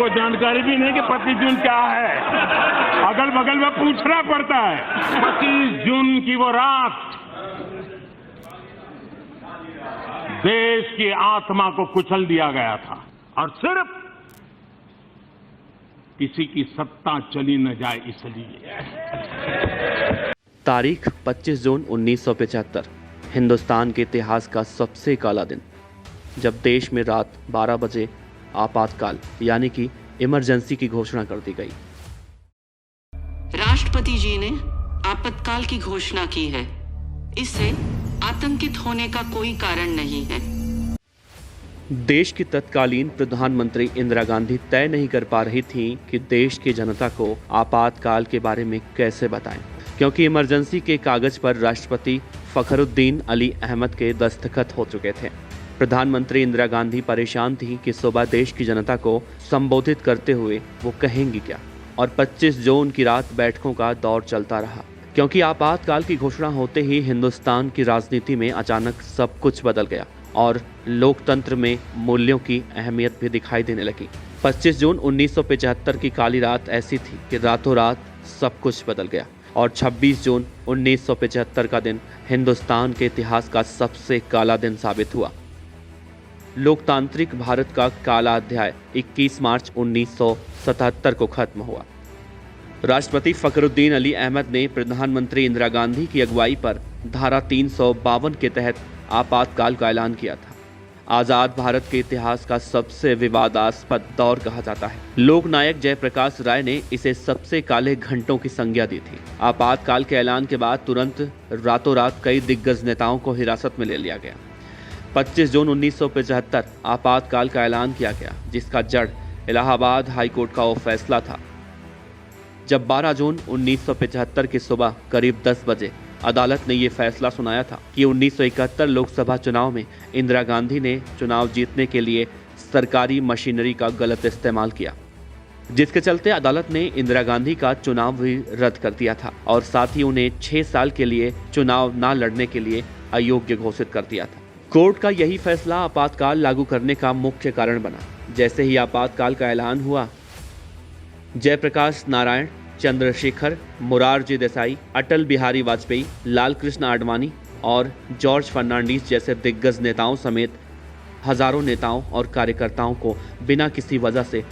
को जानकारी भी नहीं कि 25 जून क्या है। अगल बगल में पूछना पड़ता है। 25 जून की वो रात देश की आत्मा को कुचल दिया गया था और सिर्फ किसी की सत्ता चली न जाए इसलिए। तारीख 25 जून 1975 हिंदुस्तान के इतिहास का सबसे काला दिन, जब देश में रात 12 बजे आपातकाल यानी कि इमरजेंसी की घोषणा कर दी गई। राष्ट्रपति जी ने आपातकाल की घोषणा की है। इससे आतंकित होने का कोई कारण नहीं है। देश की तत्कालीन प्रधानमंत्री इंदिरा गांधी तय नहीं कर पा रही थी कि देश की जनता को आपातकाल के बारे में कैसे बताएं, क्योंकि इमरजेंसी के कागज पर राष्ट्रपति फखरुद्दीन अली अहमद के दस्तखत हो चुके थे। प्रधानमंत्री इंदिरा गांधी परेशान थी कि सुबह देश की जनता को संबोधित करते हुए वो कहेंगी क्या। और 25 जून की रात बैठकों का दौर चलता रहा, क्योंकि आपातकाल की घोषणा होते ही हिंदुस्तान की राजनीति में अचानक सब कुछ बदल गया और लोकतंत्र में मूल्यों की अहमियत भी दिखाई देने लगी। 25 जून 1975 की काली रात ऐसी थी कि रातों रात सब कुछ बदल गया और 26 जून 1975 का दिन हिंदुस्तान के इतिहास का सबसे काला दिन साबित हुआ। लोकतांत्रिक भारत का काला अध्याय 21 मार्च 1977 को खत्म हुआ। राष्ट्रपति फखरुद्दीन अली अहमद ने प्रधानमंत्री इंदिरा गांधी की अगुवाई पर धारा 352 के तहत आपातकाल का ऐलान किया था। आजाद भारत के इतिहास का सबसे विवादास्पद दौर कहा जाता है। लोकनायक जयप्रकाश राय ने इसे सबसे काले घंटों की संज्ञा दी थी। आपातकाल के ऐलान के बाद तुरंत रातों रात कई दिग्गज नेताओं को हिरासत में ले लिया गया। 25 जून 1975 आपातकाल का ऐलान किया गया, जिसका जड़ इलाहाबाद हाईकोर्ट का वो फैसला था। जब 12 जून 1975 की सुबह करीब 10 बजे अदालत ने ये फैसला सुनाया था कि 1971 लोकसभा चुनाव में इंदिरा गांधी ने चुनाव जीतने के लिए सरकारी मशीनरी का गलत इस्तेमाल किया, जिसके चलते अदालत ने इंदिरा गांधी का चुनाव भी रद्द कर दिया था और साथ ही उन्हें 6 साल के लिए चुनाव न लड़ने के लिए अयोग्य घोषित कर दिया था। कोर्ट का यही फैसला आपातकाल लागू करने का मुख्य कारण बना। जैसे ही आपातकाल का ऐलान हुआ, जयप्रकाश नारायण, चंद्रशेखर, मोरारजी देसाई, अटल बिहारी वाजपेयी, लाल कृष्ण आडवाणी और जॉर्ज फर्नांडीज जैसे दिग्गज नेताओं समेत हजारों नेताओं और कार्यकर्ताओं को बिना किसी वजह से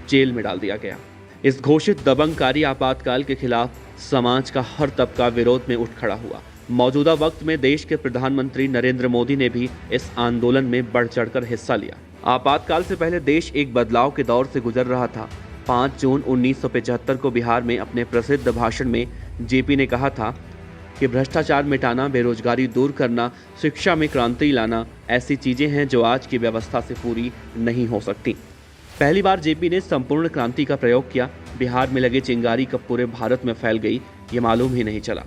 जेल में डाल दिया गया। इस घोषित दबंगकारी आपातकाल के खिलाफ समाज का हर तबका विरोध में उठ खड़ा हुआ। मौजूदा वक्त में देश के प्रधानमंत्री नरेंद्र मोदी ने भी इस आंदोलन में बढ़ चढ़कर हिस्सा लिया। आपातकाल से पहले देश एक बदलाव के दौर से गुजर रहा था। 5 जून 1975 को बिहार में अपने प्रसिद्ध भाषण में जेपी ने कहा था कि भ्रष्टाचार मिटाना, बेरोजगारी दूर करना, शिक्षा में क्रांति लाना ऐसी चीजें हैं जो आज की व्यवस्था से पूरी नहीं हो सकती। पहली बार जेपी ने संपूर्ण क्रांति का प्रयोग किया। बिहार में लगे चिंगारी कब पूरे भारत में फैल गई, ये मालूम ही नहीं चला।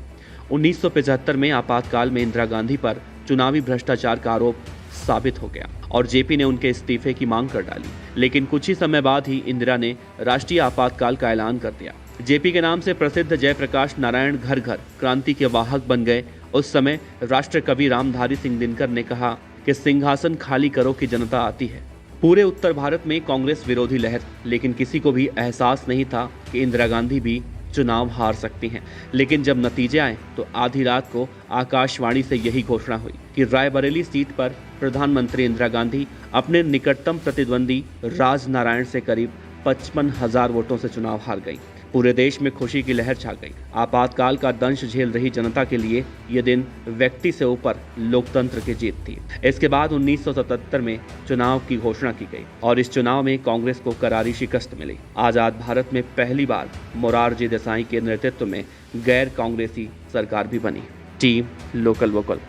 1975 में आपातकाल में इंदिरा गांधी पर चुनावी भ्रष्टाचार का आरोप साबित हो गया और जेपी ने उनके इस्तीफे की मांग कर डाली। लेकिन कुछ ही समय बाद ही इंदिरा ने राष्ट्रीय आपातकाल का ऐलान कर दिया। जेपी के नाम से प्रसिद्ध जयप्रकाश नारायण घर घर क्रांति के वाहक बन गए। उस समय राष्ट्र कवि रामधारी सिंह दिनकर ने कहा कि सिंहासन खाली करो कि जनता आती है। पूरे उत्तर भारत में कांग्रेस विरोधी लहर, लेकिन किसी को भी एहसास नहीं था कि इंदिरा गांधी भी चुनाव हार सकती हैं। लेकिन जब नतीजे आए तो आधी रात को आकाशवाणी से यही घोषणा हुई कि रायबरेली सीट पर प्रधानमंत्री इंदिरा गांधी अपने निकटतम प्रतिद्वंदी राज नारायण से करीब 55,000 वोटों से चुनाव हार गई। पूरे देश में खुशी की लहर छा गई। आपातकाल का दंश झेल रही जनता के लिए यह दिन व्यक्ति से ऊपर लोकतंत्र की जीत थी। इसके बाद 1977 में चुनाव की घोषणा की गई और इस चुनाव में कांग्रेस को करारी शिकस्त मिली। आजाद भारत में पहली बार मोरारजी देसाई के नेतृत्व में गैर कांग्रेसी सरकार भी बनी। Team local vocal.